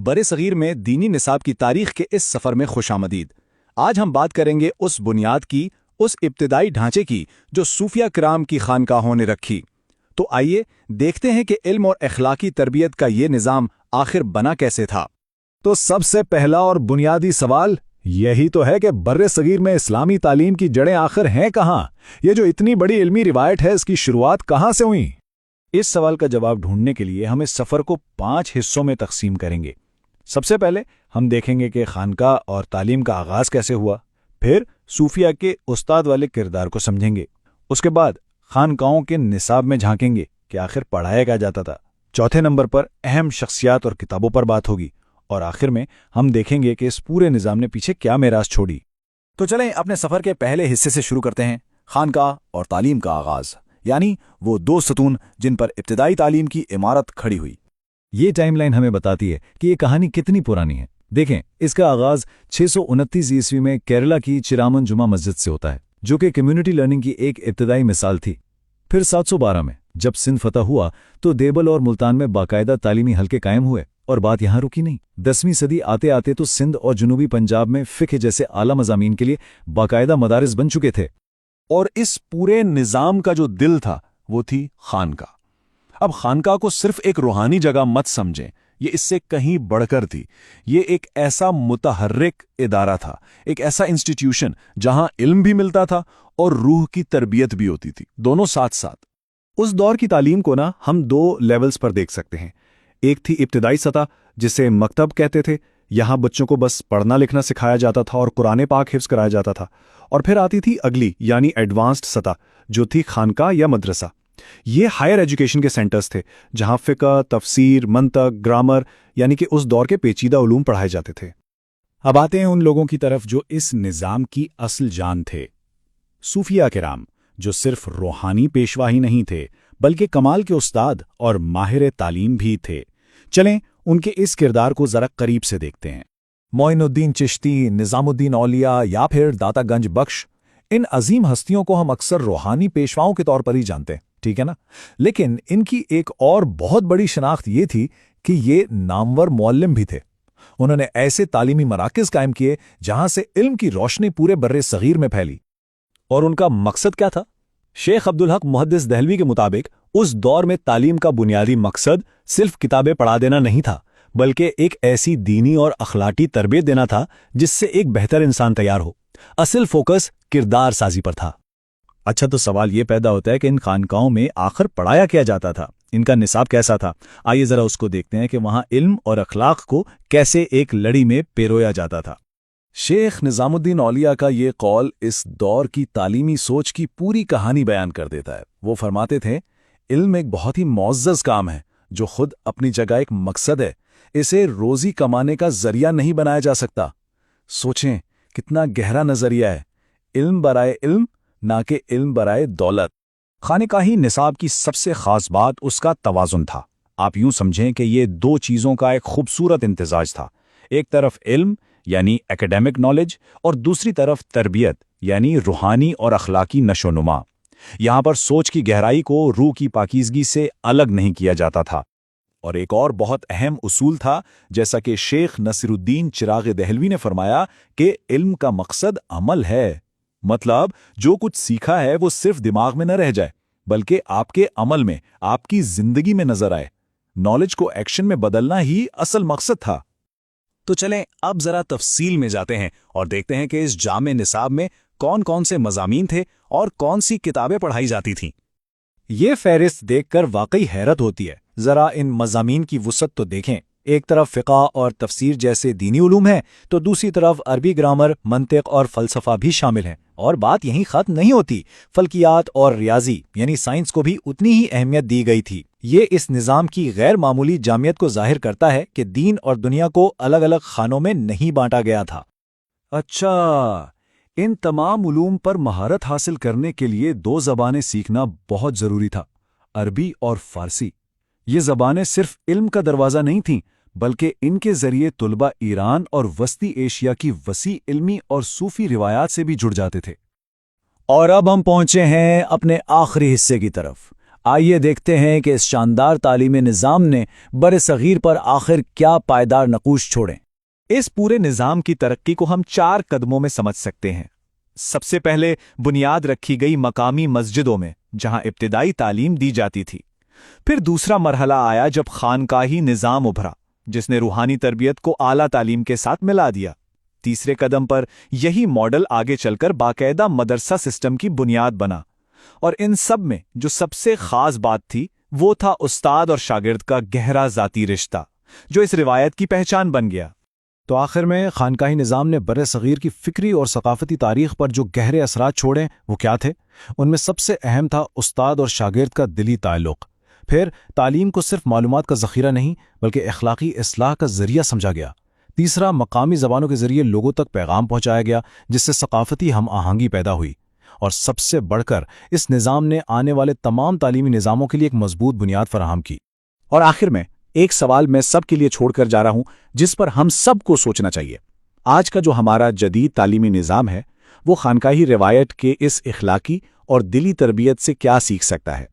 बड़े सगीर में दीनी निसाब की तारीख के इस सफ़र में खुशामदीद। आज हम बात करेंगे उस बुनियाद की, उस इब्तिदाई ढांचे की जो सूफिया किराम की खानकाहों ने रखी। तो आइए देखते हैं कि इल्म और अखलाकी तरबियत का ये निज़ाम आखिर बना कैसे था। तो सबसे पहला और बुनियादी सवाल यही तो है कि बर्रे सगीर में इस्लामी तालीम की जड़ें आखिर हैं कहाँ? ये जो इतनी बड़ी इल्मी रिवायत है, इसकी शुरुआत कहाँ से हुई? इस सवाल का जवाब ढूंढने के लिए हम इस सफ़र को 5 हिस्सों में तकसीम करेंगे। सबसे पहले हम देखेंगे कि खानका और तालीम का आगाज़ कैसे हुआ, फिर सूफिया के उस्ताद वाले किरदार को समझेंगे, उसके बाद खानकाओं के निसाब में झांकेंगे कि आखिर पढ़ाया क्या जाता था, चौथे नंबर पर अहम शख्सियात और किताबों पर बात होगी, और आखिर में हम देखेंगे कि इस पूरे निज़ाम ने पीछे क्या मेरास छोड़ी। तो चलें अपने सफ़र के पहले हिस्से से शुरू करते हैं, खानका और तालीम का आगाज़, यानी वो 2 सतून जिन पर इब्तिदाई तालीम की इमारत खड़ी हुई। ये टाइमलाइन हमें बताती है कि ये कहानी कितनी पुरानी है। देखें, इसका आगाज़ 629 ईस्वी में केरला की चिरामन जुमा मस्जिद से होता है, जो कि कम्युनिटी लर्निंग की एक इब्तिदाई मिसाल थी। फिर 712 में जब सिंध फतह हुआ तो देवल और मुल्तान में बाकायदा तालीमी हल्के कायम हुए, और बात यहाँ रुकी नहीं। 10वीं सदी आते आते तो सिंध और जनूबी पंजाब में फ़िक़्ह जैसे आला मज़ामीन के लिए बाकायदा मदारिस बन चुके थे। और इस पूरे निज़ाम का जो दिल था वो थी खानका। अब खानका को सिर्फ एक रूहानी जगह मत समझें, ये इससे कहीं बढ़कर थी। ये एक ऐसा मुतहर्रिक इदारा था, एक ऐसा इंस्टीट्यूशन जहां इल्म भी मिलता था और रूह की तरबियत भी होती थी, दोनों साथ साथ। उस दौर की तालीम को हम 2 लेवल्स पर देख सकते हैं। एक थी इब्तिदाई सतह, जिसे मकतब कहते थे। यहाँ बच्चों को बस पढ़ना लिखना सिखाया जाता था और कुरान पाक हिफ्ज़ कराया जाता था। और फिर आती थी अगली, यानी एडवांस्ड सतह, जो थी खानका या मदरसा। ये हायर एजुकेशन के सेंटर्स थे, जहाँ फ़िक़्ह, तफसीर, मंतक, ग्रामर यानी कि उस दौर के पेचीदा उलूम पढ़ाए जाते थे। अब आते हैं उन लोगों की तरफ जो इस निज़ाम की असल जान थे, सूफिया किराम, जो सिर्फ रूहानी पेशवा ही नहीं थे बल्कि कमाल के उस्ताद और माहिर तालीम भी थे। चलें उनके इस किरदार को ज़रा करीब से देखते हैं। मोइनुद्दीन चिश्ती, निज़ामुद्दीन औलिया या फिर दाता गंज बख्श, इन अजीम हस्तियों को हम अक्सर रूहानी पेशवाओं के तौर पर ही जानते हैं, ठीक है ना? लेकिन इनकी एक और बहुत बड़ी शनाख्त ये थी कि ये नामवर मुअल्लिम भी थे। उन्होंने ऐसे तालीमी मराकज़ कायम किए जहां से इल्म की रोशनी पूरे बर्रे सगीर में फैली। और उनका मकसद क्या था? शेख अब्दुल हक मुहद्दिस दहलवी के मुताबिक उस दौर में तालीम का बुनियादी मकसद सिर्फ किताबें पढ़ा देना नहीं था, बल्कि एक ऐसी दीनी और अखलाकी तरबियत देना था जिससे एक बेहतर इंसान तैयार हो। असल फोकस किरदार साजी पर था। अच्छा, तो सवाल ये पैदा होता है कि इन खानकाओं में आखिर पढ़ाया क्या जाता था, इनका निसाब कैसा था? आइए ज़रा उसको देखते हैं कि वहाँ इल्म और अखलाक को कैसे एक लड़ी में पिरोया जाता था। शेख निज़ामुद्दीन औलिया का ये कौल इस दौर की तालीमी सोच की पूरी कहानी बयान कर देता है। वो फरमाते थे, इल्म एक बहुत ही मुअज़्ज़ज़ काम है जो खुद अपनी जगह एक मकसद है। इसे रोज़ी कमाने का ज़रिया नहीं बनाया जा सकता। सोचें कितना गहरा नज़रिया है, इल्म बराए इल्म, ना कि इल्म बराए दौलत। खानेकाही निसाब की सबसे ख़ास बात उसका तवाज़ुन था। आप यूं समझें कि ये 2 चीज़ों का एक खूबसूरत इम्तिज़ाज था। एक तरफ इल्म यानी एकेडमिक नॉलेज, और दूसरी तरफ तरबियत यानी रूहानी और अखलाकी नशोनुमा। यहाँ पर सोच की गहराई को रूह की पाकीज़गी से अलग नहीं किया जाता था। और एक और बहुत अहम उसूल था, जैसा कि शेख नसीरुद्दीन चिराग दहलवी ने फरमाया कि इल्म का मकसद अमल है। मतलब जो कुछ सीखा है वो सिर्फ दिमाग में न रह जाए, बल्कि आपके अमल में, आपकी जिंदगी में नजर आए। नॉलेज को एक्शन में बदलना ही असल मकसद था। तो चलें अब ज़रा तफसील में जाते हैं और देखते हैं कि इस जामे निसाब में कौन कौन से मज़ामीन थे और कौन सी किताबें पढ़ाई जाती थीं। ये फहरिस्त देखकर वाकई हैरत होती है। ज़रा इन मज़ामीन की वुसअत तो देखें। एक तरफ फ़िक़्ह और तफसीर जैसे दीनी उलूम हैं, तो दूसरी तरफ अरबी ग्रामर, मंतिक और फ़लसफ़ा भी शामिल हैं। और बात यहीं ख़त्म नहीं होती, फ़ल्कियात और रियाजी यानी साइंस को भी उतनी ही अहमियत दी गई थी। ये इस निज़ाम की गैर मामूली जामियत को ज़ाहिर करता है कि दीन और दुनिया को अलग अलग खानों में नहीं बांटा गया था। अच्छा, इन तमाम उलूम पर महारत हासिल करने के लिए 2 ज़बानें सीखना बहुत ज़रूरी था, अरबी और फ़ारसी। ये ज़बानें सिर्फ इल्म का दरवाज़ा नहीं थीं, बल्कि इनके ज़रिए तुलबा ईरान और वस्ती एशिया की वसी इल्मी और सूफ़ी रिवायात से भी जुड़ जाते थे। और अब हम पहुंचे हैं अपने आखिरी हिस्से की तरफ। آئیے دیکھتے ہیں کہ اس شاندار تعلیمی نظام نے بر صغیر پر آخر کیا پائیدار نقوش چھوڑے۔ اس پورے نظام کی ترقی کو ہم 4 قدموں میں سمجھ سکتے ہیں۔ سب سے پہلے بنیاد رکھی گئی مقامی مسجدوں میں، جہاں ابتدائی تعلیم دی جاتی تھی۔ پھر دوسرا مرحلہ آیا جب خانقاہی نظام ابھرا، جس نے روحانی تربیت کو اعلیٰ تعلیم کے ساتھ ملا دیا۔ تیسرے قدم پر یہی ماڈل آگے چل کر باقاعدہ مدرسہ سسٹم کی بنیاد بنا، اور ان سب میں جو سب سے خاص بات تھی وہ تھا استاد اور شاگرد کا گہرا ذاتی رشتہ، جو اس روایت کی پہچان بن گیا۔ تو آخر میں خانقاہی نظام نے بر صغیر کی فکری اور ثقافتی تاریخ پر جو گہرے اثرات چھوڑے وہ کیا تھے؟ ان میں سب سے اہم تھا استاد اور شاگرد کا دلی تعلق۔ پھر تعلیم کو صرف معلومات کا ذخیرہ نہیں بلکہ اخلاقی اصلاح کا ذریعہ سمجھا گیا۔ تیسرا، مقامی زبانوں کے ذریعے لوگوں تک پیغام پہنچایا گیا، جس سے ثقافتی ہم آہنگی پیدا ہوئی۔ اور سب سے بڑھ کر اس نظام نے آنے والے تمام تعلیمی نظاموں کے لیے ایک مضبوط بنیاد فراہم کی۔ اور آخر میں ایک سوال میں سب کے لیے چھوڑ کر جا رہا ہوں، جس پر ہم سب کو سوچنا چاہیے۔ آج کا جو ہمارا جدید تعلیمی نظام ہے، وہ خانقاہی روایت کے اس اخلاقی اور دلی تربیت سے کیا سیکھ سکتا ہے؟